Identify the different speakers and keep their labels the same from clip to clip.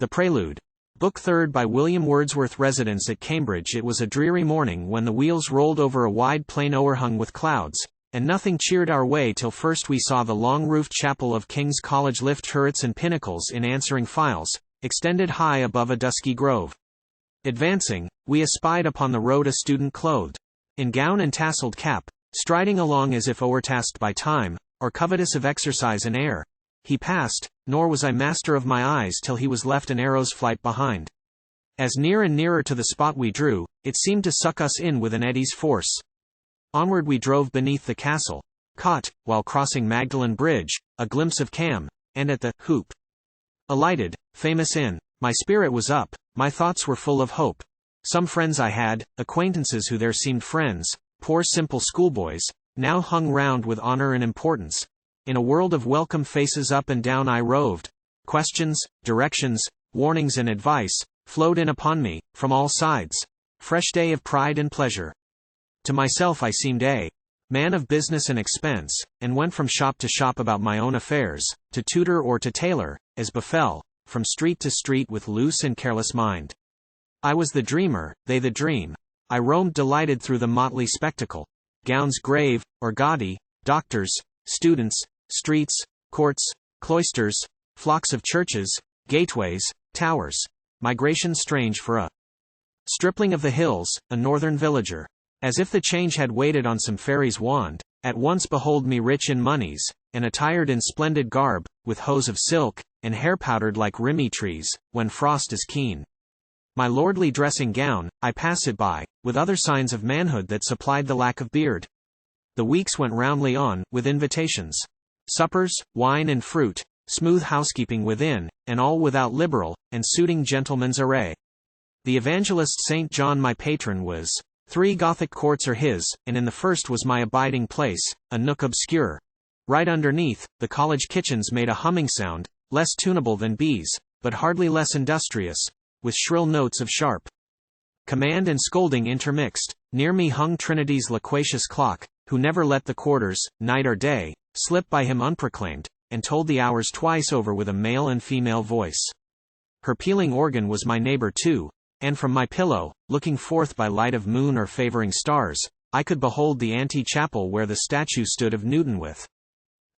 Speaker 1: The Prelude. Book 3rd by William Wordsworth. Residence at Cambridge. It was a dreary morning when the wheels rolled over a wide plain o'erhung with clouds, and nothing cheered our way till first we saw the long-roofed chapel of King's College lift turrets and pinnacles in answering files, extended high above a dusky grove. Advancing, we espied upon the road a student clothed in gown and tasselled cap, striding along as if o'ertasked by time, or covetous of exercise and air. He passed, nor was I master of my eyes till he was left an arrow's flight behind. As near and nearer to the spot we drew, it seemed to suck us in with an eddy's force. Onward we drove beneath the castle, caught, while crossing Magdalene Bridge, a glimpse of Cam, and at the Hoop. Alighted, famous inn, my spirit was up, my thoughts were full of hope. Some friends I had, acquaintances who there seemed friends, poor simple schoolboys, now hung round with honor and importance. In a world of welcome faces up and down I roved. Questions, directions, warnings and advice flowed in upon me, from all sides. Fresh day of pride and pleasure. To myself I seemed a man of business and expense, and went from shop to shop about my own affairs, to tutor or to tailor, as befell, from street to street with loose and careless mind. I was the dreamer, they the dream. I roamed delighted through the motley spectacle. Gowns grave, or gaudy, doctors, students, streets, courts, cloisters, flocks of churches, gateways, towers. Migration strange for a stripling of the hills, a northern villager. As if the change had waited on some fairy's wand, at once behold me rich in moneys, and attired in splendid garb, with hose of silk, and hair powdered like rimy trees, when frost is keen. My lordly dressing gown, I pass it by, with other signs of manhood that supplied the lack of beard. The weeks went roundly on, with invitations. Suppers, wine and fruit, smooth housekeeping within, and all without liberal, and suiting gentlemen's array. The evangelist St. John my patron was. 3 Gothic courts are his, and in the first was my abiding place, a nook obscure. Right underneath, the college kitchens made a humming sound, less tunable than bees, but hardly less industrious, with shrill notes of sharp command and scolding intermixed. Near me hung Trinity's loquacious clock, who never let the quarters, night or day, slip by him unproclaimed, and told the hours twice over with a male and female voice. Her pealing organ was my neighbor too, and from my pillow, looking forth by light of moon or favoring stars, I could behold the ante-chapel where the statue stood of Newton with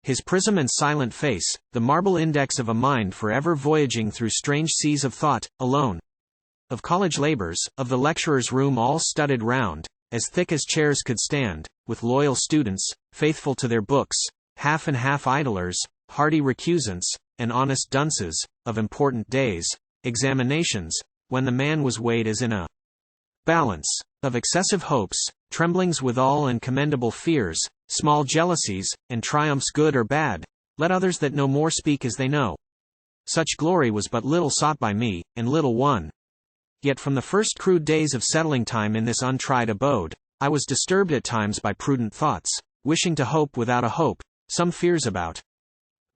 Speaker 1: his prism and silent face, the marble index of a mind forever voyaging through strange seas of thought, alone. Of college labors, of the lecturer's room all studded round, as thick as chairs could stand, with loyal students, faithful to their books, half and half idlers, hardy recusants, and honest dunces, of important days, examinations, when the man was weighed as in a balance, of excessive hopes, tremblings withal and commendable fears, small jealousies, and triumphs good or bad, let others that know more speak as they know. Such glory was but little sought by me, and little won. Yet from the first crude days of settling time in this untried abode, I was disturbed at times by prudent thoughts, wishing to hope without a hope, some fears about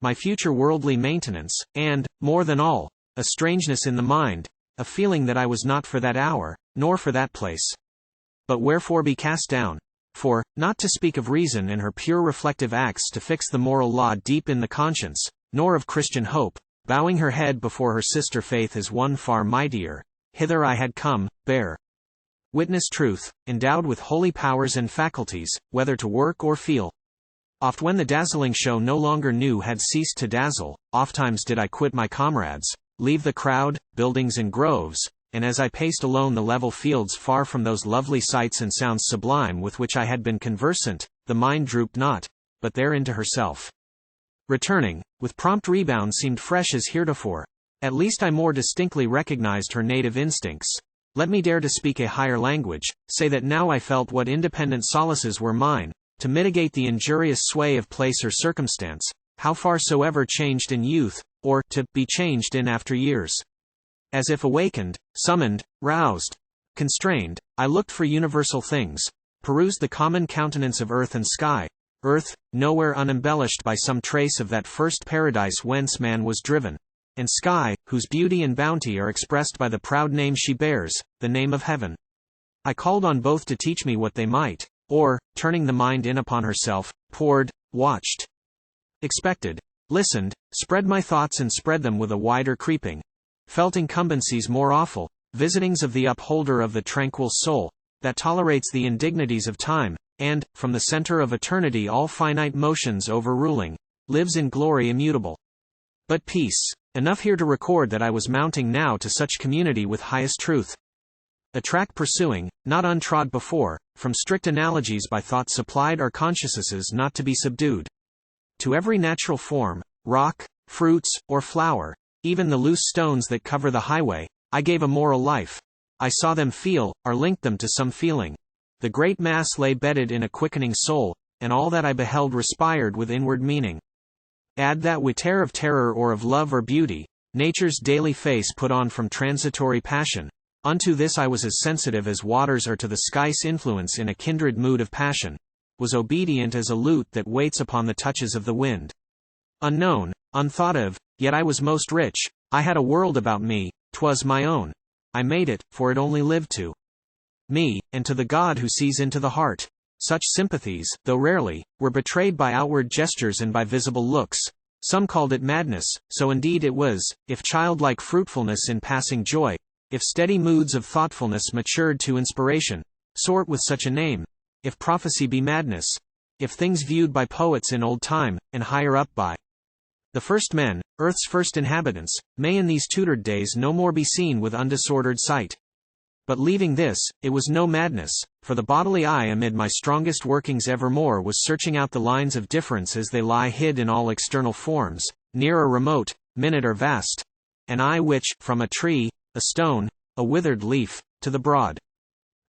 Speaker 1: my future worldly maintenance, and, more than all, a strangeness in the mind, a feeling that I was not for that hour, nor for that place. But wherefore be cast down? For, not to speak of reason and her pure reflective acts to fix the moral law deep in the conscience, nor of Christian hope, bowing her head before her sister faith as one far mightier, hither I had come, bear witness truth, endowed with holy powers and faculties, whether to work or feel. Oft when the dazzling show no longer new had ceased to dazzle, ofttimes did I quit my comrades, leave the crowd, buildings and groves, and as I paced alone the level fields far from those lovely sights and sounds sublime with which I had been conversant, the mind drooped not, but there into herself. Returning, with prompt rebound seemed fresh as heretofore. At least I more distinctly recognized her native instincts. Let me dare to speak a higher language, say that now I felt what independent solaces were mine, to mitigate the injurious sway of place or circumstance, how far soever changed in youth, or to be changed in after years. As if awakened, summoned, roused, constrained, I looked for universal things, perused the common countenance of earth and sky, earth, nowhere unembellished by some trace of that first paradise whence man was driven, and sky, whose beauty and bounty are expressed by the proud name she bears, the name of heaven. I called on both to teach me what they might, or, turning the mind in upon herself, poured, watched, expected, listened, spread my thoughts and spread them with a wider creeping felt incumbencies more awful, visitings of the upholder of the tranquil soul, that tolerates the indignities of time, and, from the center of eternity all finite motions overruling, lives in glory immutable. But peace. Enough here to record that I was mounting now to such community with highest truth. A track pursuing, not untrod before, from strict analogies by thought supplied our consciousnesses not to be subdued. To every natural form, rock, fruits, or flower, even the loose stones that cover the highway, I gave a moral life. I saw them feel, or linked them to some feeling. The great mass lay bedded in a quickening soul, and all that I beheld respired with inward meaning. Add that whate'er of terror or of love or beauty, nature's daily face put on from transitory passion, unto this I was as sensitive as waters are to the sky's influence in a kindred mood of passion, was obedient as a lute that waits upon the touches of the wind. Unknown, unthought of, yet I was most rich, I had a world about me, 'twas my own. I made it, for it only lived to me, and to the God who sees into the heart. Such sympathies, though rarely, were betrayed by outward gestures and by visible looks. Some called it madness, so indeed it was, if childlike fruitfulness in passing joy, if steady moods of thoughtfulness matured to inspiration, sort with such a name, if prophecy be madness, if things viewed by poets in old time, and higher up by the first men, earth's first inhabitants, may in these tutored days no more be seen with undisordered sight. But leaving this, it was no madness, for the bodily eye amid my strongest workings evermore was searching out the lines of difference as they lie hid in all external forms, near or remote, minute or vast. An eye which, from a tree, a stone, a withered leaf, to the broad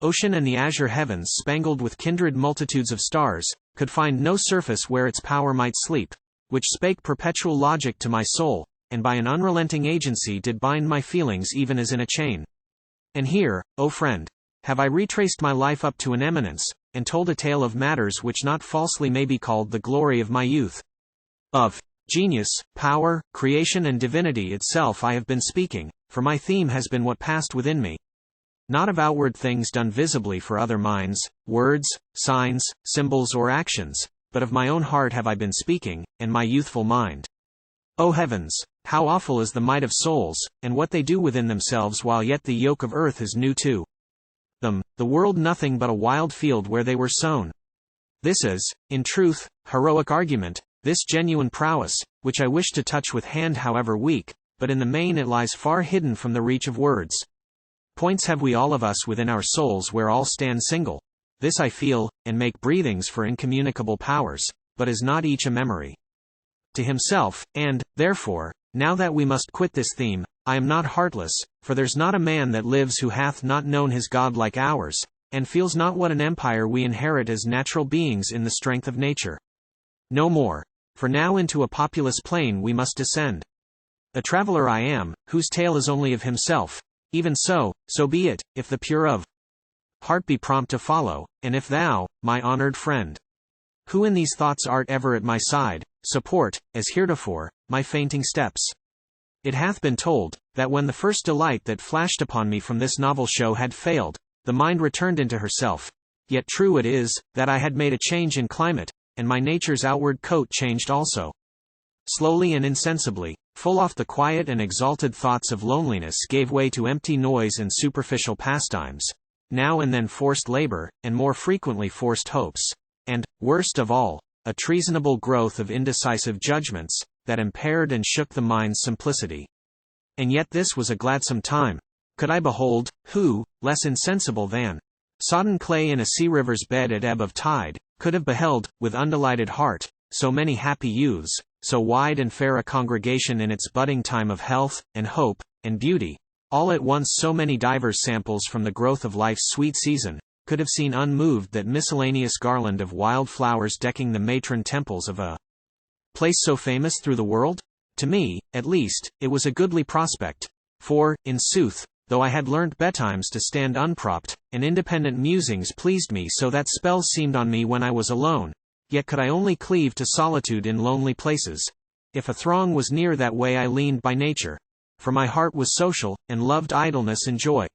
Speaker 1: ocean and the azure heavens spangled with kindred multitudes of stars, could find no surface where its power might sleep, which spake perpetual logic to my soul, and by an unrelenting agency did bind my feelings even as in a chain. And here, O friend, have I retraced my life up to an eminence, and told a tale of matters which not falsely may be called the glory of my youth. Of genius, power, creation and divinity itself I have been speaking, for my theme has been what passed within me. Not of outward things done visibly for other minds, words, signs, symbols or actions, but of my own heart have I been speaking, and my youthful mind. O heavens, how awful is the might of souls, and what they do within themselves while yet the yoke of earth is new to them, the world nothing but a wild field where they were sown. This is, in truth, heroic argument, this genuine prowess, which I wish to touch with hand however weak, but in the main it lies far hidden from the reach of words. Points have we all of us within our souls where all stand single. This I feel, and make breathings for incommunicable powers, but is not each a memory to himself, and, therefore, now that we must quit this theme, I am not heartless, for there's not a man that lives who hath not known his God like ours, and feels not what an empire we inherit as natural beings in the strength of nature. No more, for now into a populous plain we must descend. A traveler I am, whose tale is only of himself, even so be it, if the pure of heart be prompt to follow, and if thou, my honored friend, who in these thoughts art ever at my side, support, as heretofore, my fainting steps. It hath been told, that when the first delight that flashed upon me from this novel show had failed, the mind returned into herself. Yet true it is, that I had made a change in climate, and my nature's outward coat changed also. Slowly and insensibly, full oft the quiet and exalted thoughts of loneliness gave way to empty noise and superficial pastimes, now and then forced labor, and more frequently forced hopes, and, worst of all, a treasonable growth of indecisive judgments, that impaired and shook the mind's simplicity. And yet this was a gladsome time. Could I behold, who, less insensible than sodden clay in a sea river's bed at ebb of tide, could have beheld, with undelighted heart, so many happy youths, so wide and fair a congregation in its budding time of health, and hope, and beauty, all at once so many divers samples from the growth of life's sweet season, could have seen unmoved that miscellaneous garland of wild flowers decking the matron temples of a place so famous through the world? To me, at least, it was a goodly prospect, for, in sooth, though I had learnt betimes to stand unpropped, and independent musings pleased me so that spells seemed on me when I was alone, yet could I only cleave to solitude in lonely places. If a throng was near, that way I leaned by nature, for my heart was social, and loved idleness and joy,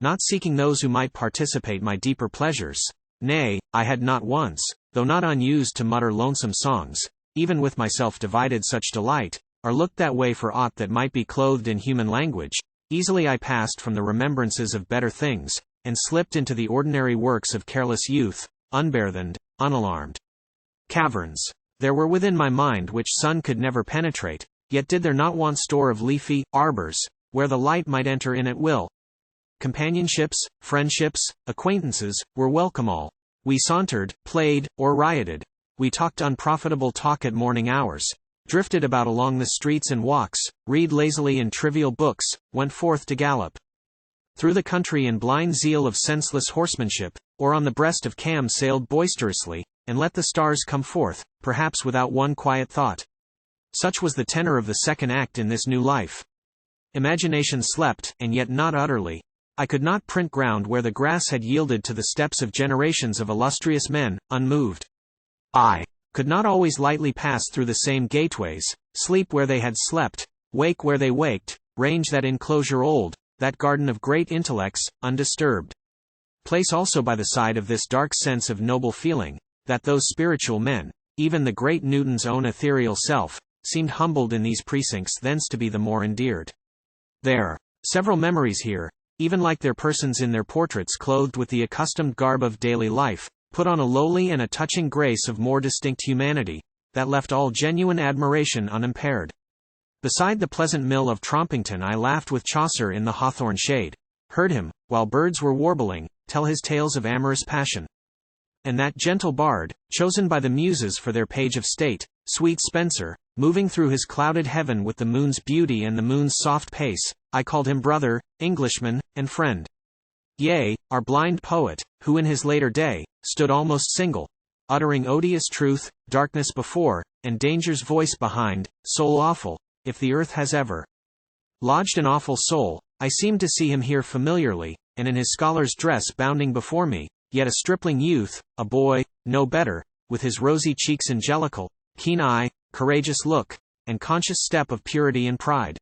Speaker 1: not seeking those who might participate my deeper pleasures. Nay, I had not once, though not unused to mutter lonesome songs, even with myself divided such delight, or looked that way for aught that might be clothed in human language, easily I passed from the remembrances of better things, and slipped into the ordinary works of careless youth, unburthened, unalarmed. Caverns there were within my mind which sun could never penetrate, yet did there not want store of leafy arbors, where the light might enter in at will. Companionships, friendships, acquaintances, were welcome all. We sauntered, played, or rioted. We talked unprofitable talk at morning hours, drifted about along the streets and walks, read lazily in trivial books, went forth to gallop through the country in blind zeal of senseless horsemanship, or on the breast of Cam sailed boisterously, and let the stars come forth, perhaps without one quiet thought. Such was the tenor of the second act in this new life. Imagination slept, and yet not utterly. I could not print ground where the grass had yielded to the steps of generations of illustrious men, unmoved. I could not always lightly pass through the same gateways, sleep where they had slept, wake where they waked, range that enclosure old, that garden of great intellects, undisturbed. Place also by the side of this dark sense of noble feeling, that those spiritual men, even the great Newton's own ethereal self, seemed humbled in these precincts thence to be the more endeared. There are several memories here, even like their persons in their portraits clothed with the accustomed garb of daily life, put on a lowly and a touching grace of more distinct humanity, that left all genuine admiration unimpaired. Beside the pleasant mill of Trompington I laughed with Chaucer in the hawthorn shade, heard him, while birds were warbling, tell his tales of amorous passion. And that gentle bard, chosen by the muses for their page of state, sweet Spenser, moving through his clouded heaven with the moon's beauty and the moon's soft pace, I called him brother, Englishman, and friend. Yea, our blind poet, who in his later day, stood almost single, uttering odious truth, darkness before, and danger's voice behind, soul awful, if the earth has ever lodged an awful soul, I seemed to see him here familiarly, and in his scholar's dress bounding before me, yet a stripling youth, a boy, no better, with his rosy cheeks angelical, keen eye, courageous look, and conscious step of purity and pride.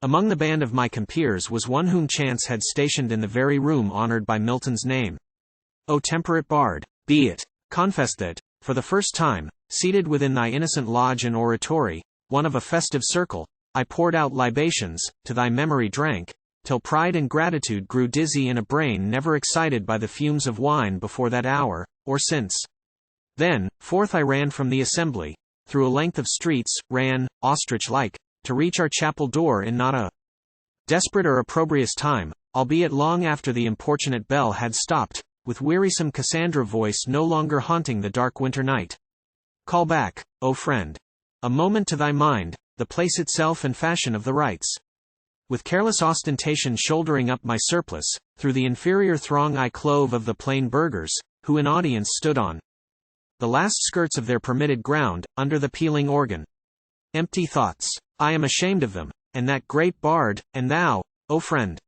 Speaker 1: Among the band of my compeers was one whom chance had stationed in the very room honored by Milton's name. O temperate bard, be it confessed that, for the first time, seated within thy innocent lodge and oratory, one of a festive circle, I poured out libations, to thy memory drank, till pride and gratitude grew dizzy in a brain never excited by the fumes of wine before that hour, or since. Then, forth I ran from the assembly, through a length of streets, ran, ostrich-like, to reach our chapel door in not a desperate or opprobrious time, albeit long after the importunate bell had stopped, with wearisome Cassandra voice no longer haunting the dark winter night. Call back, O friend, a moment to thy mind, the place itself and fashion of the rites. With careless ostentation shouldering up my surplice, through the inferior throng I clove of the plain burghers, who in audience stood on the last skirts of their permitted ground, under the pealing organ. Empty thoughts, I am ashamed of them, and that great bard, and thou, O friend,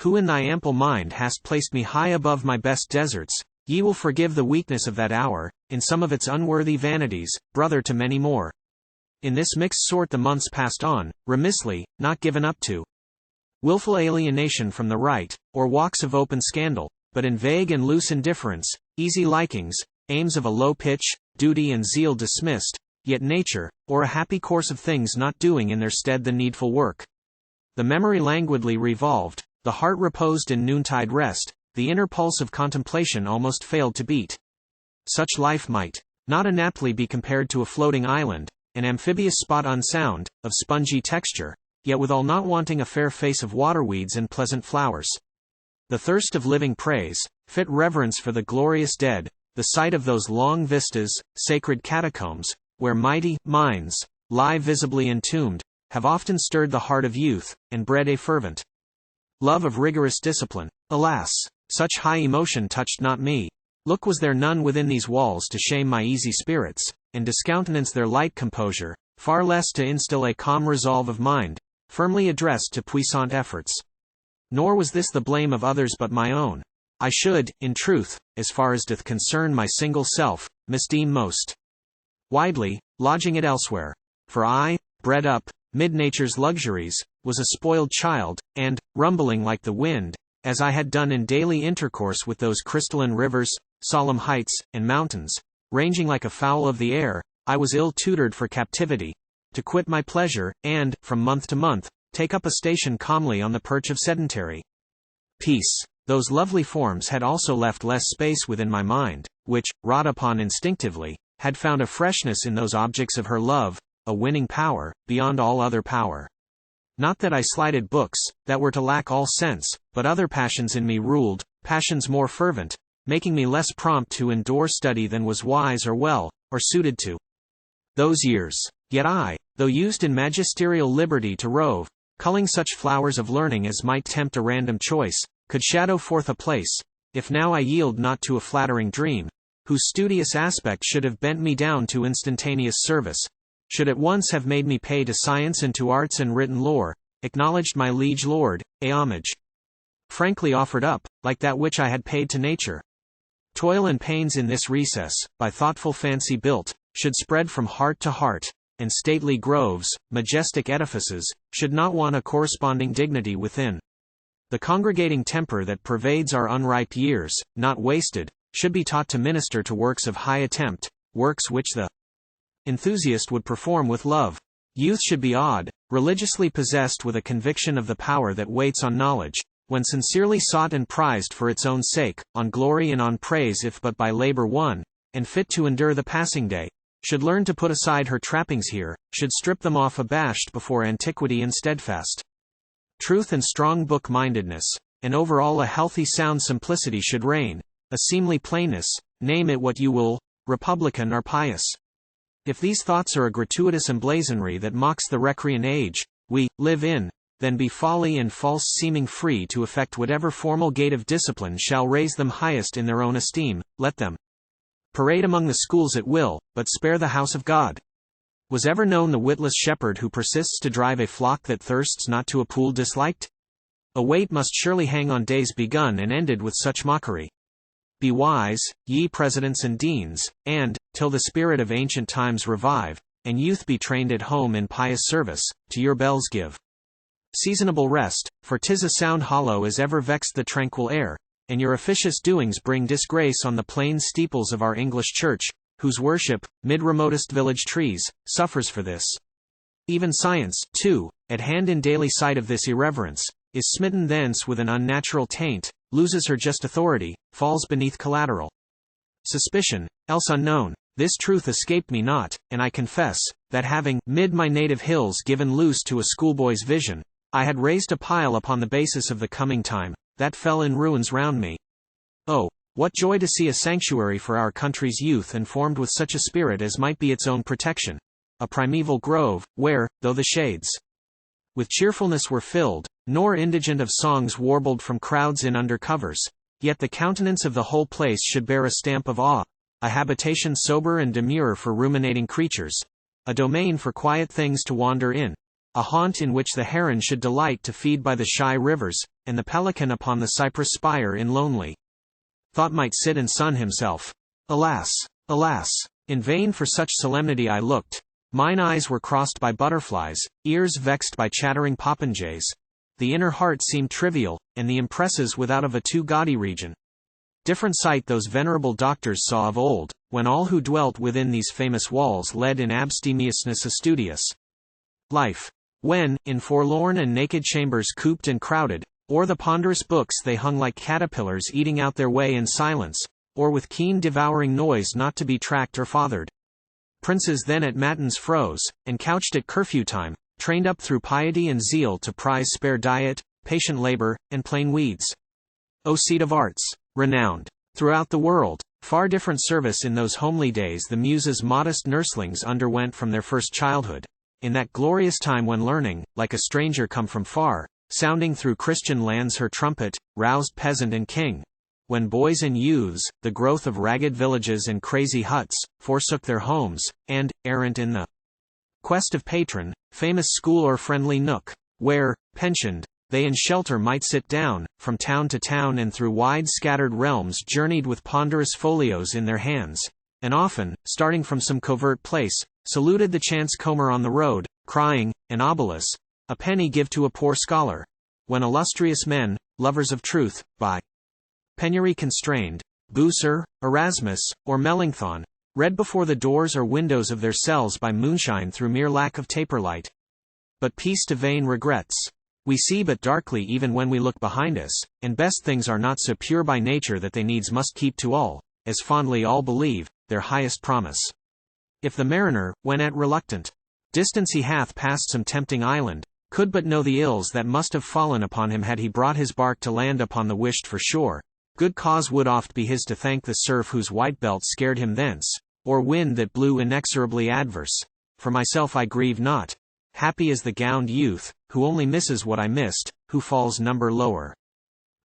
Speaker 1: who in thy ample mind hast placed me high above my best deserts, ye will forgive the weakness of that hour, in some of its unworthy vanities, brother to many more. In this mixed sort the months passed on, remissly, not given up to wilful alienation from the right, or walks of open scandal, but in vague and loose indifference, easy likings, aims of a low pitch, duty and zeal dismissed, yet nature, or a happy course of things not doing in their stead the needful work. The memory languidly revolved, the heart reposed in noontide rest, the inner pulse of contemplation almost failed to beat. Such life might not inaptly be compared to a floating island, an amphibious spot unsound, of spongy texture, yet withal not wanting a fair face of waterweeds and pleasant flowers. The thirst of living praise, fit reverence for the glorious dead, the sight of those long vistas, sacred catacombs, where mighty minds lie visibly entombed, have often stirred the heart of youth, and bred a fervent love of rigorous discipline. Alas, such high emotion touched not me. Look, was there none within these walls to shame my easy spirits, and discountenance their light composure, far less to instill a calm resolve of mind, firmly addressed to puissant efforts. Nor was this the blame of others but my own. I should, in truth, as far as doth concern my single self, misdeem most widely, lodging it elsewhere. For I, bred up, mid nature's luxuries, was a spoiled child, and, rumbling like the wind, as I had done in daily intercourse with those crystalline rivers, solemn heights, and mountains, ranging like a fowl of the air, I was ill tutored for captivity, to quit my pleasure, and, from month to month, take up a station calmly on the perch of sedentary peace. Those lovely forms had also left less space within my mind, which, wrought upon instinctively, had found a freshness in those objects of her love, a winning power, beyond all other power. Not that I slighted books, that were to lack all sense, but other passions in me ruled, passions more fervent, making me less prompt to endure study than was wise or well, or suited to those years. Yet I, though used in magisterial liberty to rove, culling such flowers of learning as might tempt a random choice, could shadow forth a place, if now I yield not to a flattering dream, whose studious aspect should have bent me down to instantaneous service, should at once have made me pay to science and to arts and written lore, acknowledged my liege lord, a homage frankly offered up, like that which I had paid to nature. Toil and pains in this recess, by thoughtful fancy built, should spread from heart to heart, and stately groves, majestic edifices, should not want a corresponding dignity within. The congregating temper that pervades our unripe years, not wasted, should be taught to minister to works of high attempt, works which the enthusiast would perform with love. Youth should be awed, religiously possessed with a conviction of the power that waits on knowledge, when sincerely sought and prized for its own sake, on glory and on praise if but by labor won, and fit to endure the passing day, should learn to put aside her trappings here, should strip them off abashed before antiquity and steadfast truth and strong book-mindedness, and over all a healthy sound simplicity should reign, a seemly plainness, name it what you will, republican or pious. If these thoughts are a gratuitous emblazonry that mocks the recreant age we live in, then be folly and false seeming free to effect whatever formal gate of discipline shall raise them highest in their own esteem, let them parade among the schools at will, but spare the house of God. Was ever known the witless shepherd who persists to drive a flock that thirsts not to a pool disliked? A weight must surely hang on days begun and ended with such mockery. Be wise, ye presidents and deans, and, till the spirit of ancient times revive, and youth be trained at home in pious service, to your bells give seasonable rest, for 'tis a sound hollow as ever vexed the tranquil air, and your officious doings bring disgrace on the plain steeples of our English church, whose worship, mid remotest village trees, suffers for this. Even science, too, at hand in daily sight of this irreverence, is smitten thence with an unnatural taint, loses her just authority, falls beneath collateral suspicion, else unknown. This truth escaped me not, and I confess, that having, mid my native hills given loose to a schoolboy's vision, I had raised a pile upon the basis of the coming time, that fell in ruins round me. Oh, what joy to see a sanctuary for our country's youth and formed with such a spirit as might be its own protection, a primeval grove, where, though the shades with cheerfulness were filled, nor indigent of songs warbled from crowds in under covers, yet the countenance of the whole place should bear a stamp of awe, a habitation sober and demure for ruminating creatures, a domain for quiet things to wander in, a haunt in which the heron should delight to feed by the shy rivers, and the pelican upon the cypress spire in lonely thought might sit and sun himself. Alas! Alas! In vain for such solemnity I looked. Mine eyes were crossed by butterflies, ears vexed by chattering popinjays. The inner heart seemed trivial, and the impresses without of a too gaudy region. Different sight those venerable doctors saw of old, when all who dwelt within these famous walls led in abstemiousness a studious life. When, in forlorn and naked chambers cooped and crowded, o'er the ponderous books they hung like caterpillars eating out their way in silence, or with keen devouring noise not to be tracked or fathered. Princes then at matins froze, and couched at curfew time, trained up through piety and zeal to prize spare diet, patient labor, and plain weeds. O seat of arts, renowned throughout the world, far different service in those homely days the Muses' modest nurslings underwent from their first childhood, in that glorious time when learning, like a stranger come from far, sounding through Christian lands her trumpet, roused peasant and king. When boys and youths, the growth of ragged villages and crazy huts, forsook their homes, and, errant in the quest of patron, famous school or friendly nook, where, pensioned, they in shelter might sit down, from town to town and through wide scattered realms journeyed with ponderous folios in their hands, and often, starting from some covert place, saluted the chance comer on the road, crying, an obulus, a penny give to a poor scholar. When illustrious men, lovers of truth, by penury constrained, Bucer, Erasmus, or Melanchthon, read before the doors or windows of their cells by moonshine through mere lack of taper light. But peace to vain regrets. We see but darkly even when we look behind us, and best things are not so pure by nature that they needs must keep to all, as fondly all believe, their highest promise. If the mariner, when at reluctant distance he hath passed some tempting island, could but know the ills that must have fallen upon him had he brought his bark to land upon the wished for shore, good cause would oft be his to thank the surf whose white belt scared him thence, or wind that blew inexorably adverse. For myself I grieve not. Happy is the gowned youth, who only misses what I missed, who falls number lower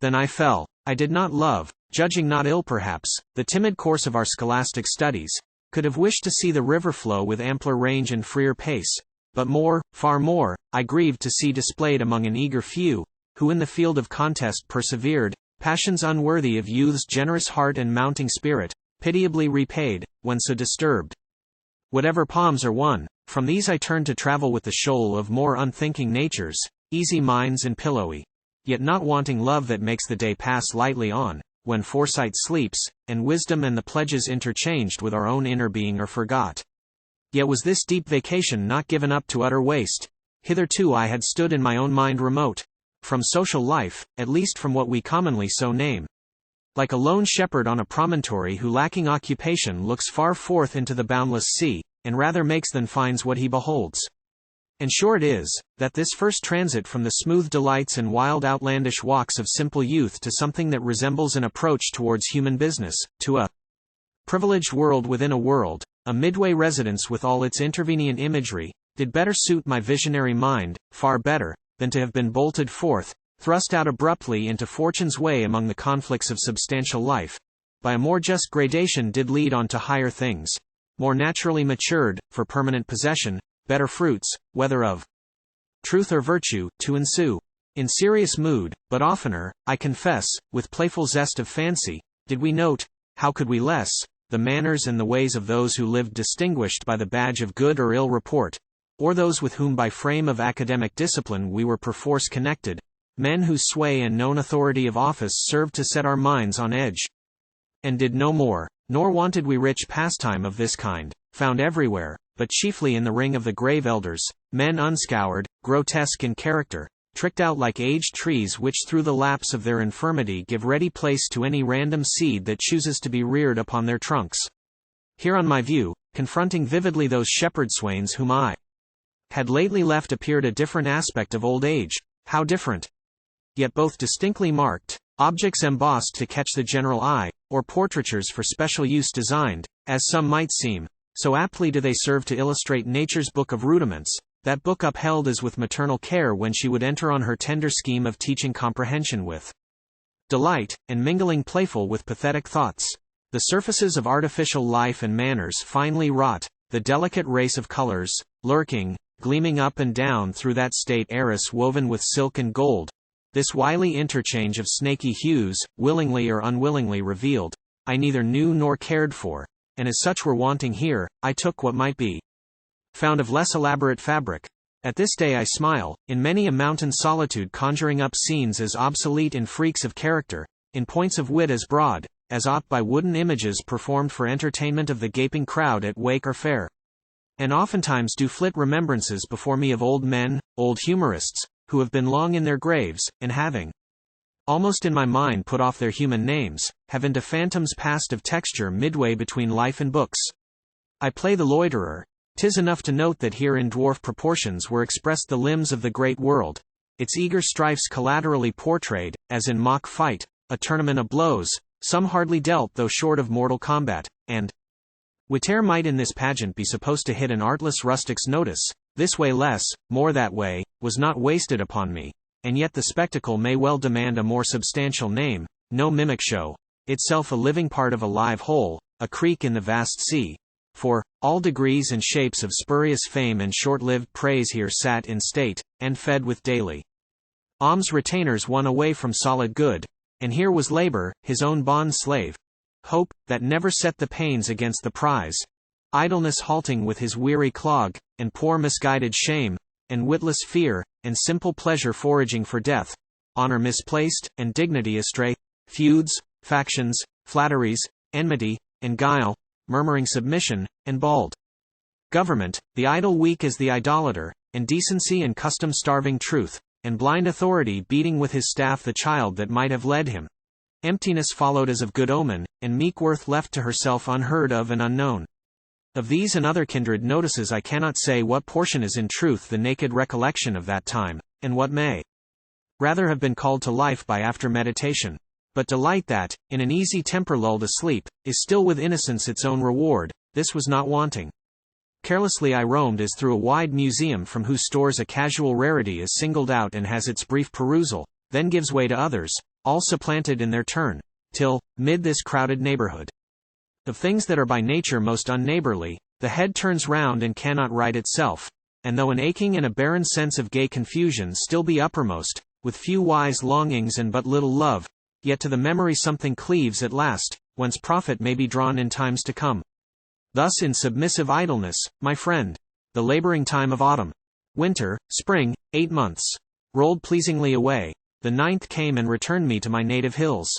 Speaker 1: than I fell. I did not love, judging not ill perhaps, the timid course of our scholastic studies, could have wished to see the river flow with ampler range and freer pace, but more, far more, I grieved to see displayed among an eager few, who in the field of contest persevered, passions unworthy of youth's generous heart and mounting spirit, pitiably repaid, when so disturbed. Whatever palms are won, from these I turned to travel with the shoal of more unthinking natures, easy minds and pillowy, yet not wanting love that makes the day pass lightly on, when foresight sleeps, and wisdom and the pledges interchanged with our own inner being are forgot. Yet was this deep vacation not given up to utter waste. Hitherto I had stood in my own mind remote from social life, at least from what we commonly so name. Like a lone shepherd on a promontory who lacking occupation looks far forth into the boundless sea, and rather makes than finds what he beholds. And sure it is, that this first transit from the smooth delights and wild outlandish walks of simple youth to something that resembles an approach towards human business, to a privileged world within a world, a midway residence with all its intervenient imagery, did better suit my visionary mind, far better, than to have been bolted forth, thrust out abruptly into fortune's way among the conflicts of substantial life, by a more just gradation did lead on to higher things, more naturally matured, for permanent possession, better fruits, whether of truth or virtue, to ensue. In serious mood, but oftener, I confess, with playful zest of fancy, did we note, how could we less, the manners and the ways of those who lived distinguished by the badge of good or ill report, or those with whom by frame of academic discipline we were perforce connected, men whose sway and known authority of office served to set our minds on edge, and did no more, nor wanted we rich pastime of this kind, found everywhere, but chiefly in the ring of the grave elders, men unscoured, grotesque in character, tricked out like aged trees which through the lapse of their infirmity give ready place to any random seed that chooses to be reared upon their trunks. Here on my view, confronting vividly those shepherd swains whom I had lately left appeared a different aspect of old age. How different! Yet both distinctly marked, objects embossed to catch the general eye, or portraitures for special use designed, as some might seem, so aptly do they serve to illustrate nature's book of rudiments, that book upheld as with maternal care when she would enter on her tender scheme of teaching comprehension with delight, and mingling playful with pathetic thoughts. The surfaces of artificial life and manners finely wrought, the delicate race of colors, lurking, gleaming up and down through that state arras woven with silk and gold, this wily interchange of snaky hues, willingly or unwillingly revealed, I neither knew nor cared for, and as such were wanting here, I took what might be found of less elaborate fabric. At this day I smile, in many a mountain solitude conjuring up scenes as obsolete in freaks of character, in points of wit as broad, as aught by wooden images performed for entertainment of the gaping crowd at wake or fair. And oftentimes do flit remembrances before me of old men, old humorists, who have been long in their graves, and having almost in my mind put off their human names, have into phantoms passed of texture midway between life and books. I play the loiterer. 'Tis enough to note that here in dwarf proportions were expressed the limbs of the great world, its eager strifes collaterally portrayed, as in mock fight, a tournament of blows, some hardly dealt though short of mortal combat, and whate'er might in this pageant be supposed to hit an artless rustic's notice, this way less, more that way, was not wasted upon me, and yet the spectacle may well demand a more substantial name, no mimic show, itself a living part of a live whole, a creek in the vast sea. For, all degrees and shapes of spurious fame and short-lived praise here sat in state, and fed with daily alms retainers won away from solid good, and here was labor, his own bond slave, hope, that never set the pains against the prize, idleness halting with his weary clog, and poor misguided shame, and witless fear, and simple pleasure foraging for death, honor misplaced, and dignity astray, feuds, factions, flatteries, enmity, and guile, murmuring submission, and bald government, the idle weak as the idolater, and decency and custom starving truth, and blind authority beating with his staff the child that might have led him. Emptiness followed as of good omen, and meek worth left to herself unheard of and unknown. Of these and other kindred notices I cannot say what portion is in truth the naked recollection of that time, and what may rather have been called to life by after meditation. But delight that, in an easy temper lulled asleep, is still with innocence its own reward, this was not wanting. Carelessly I roamed as through a wide museum from whose stores a casual rarity is singled out and has its brief perusal, then gives way to others, all supplanted in their turn, till, mid this crowded neighborhood of things that are by nature most unneighborly, the head turns round and cannot right itself, and though an aching and a barren sense of gay confusion still be uppermost, with few wise longings and but little love, yet to the memory something cleaves at last, whence profit may be drawn in times to come. Thus in submissive idleness, my friend, the laboring time of autumn, winter, spring, 8 months, rolled pleasingly away, the 9th came and returned me to my native hills.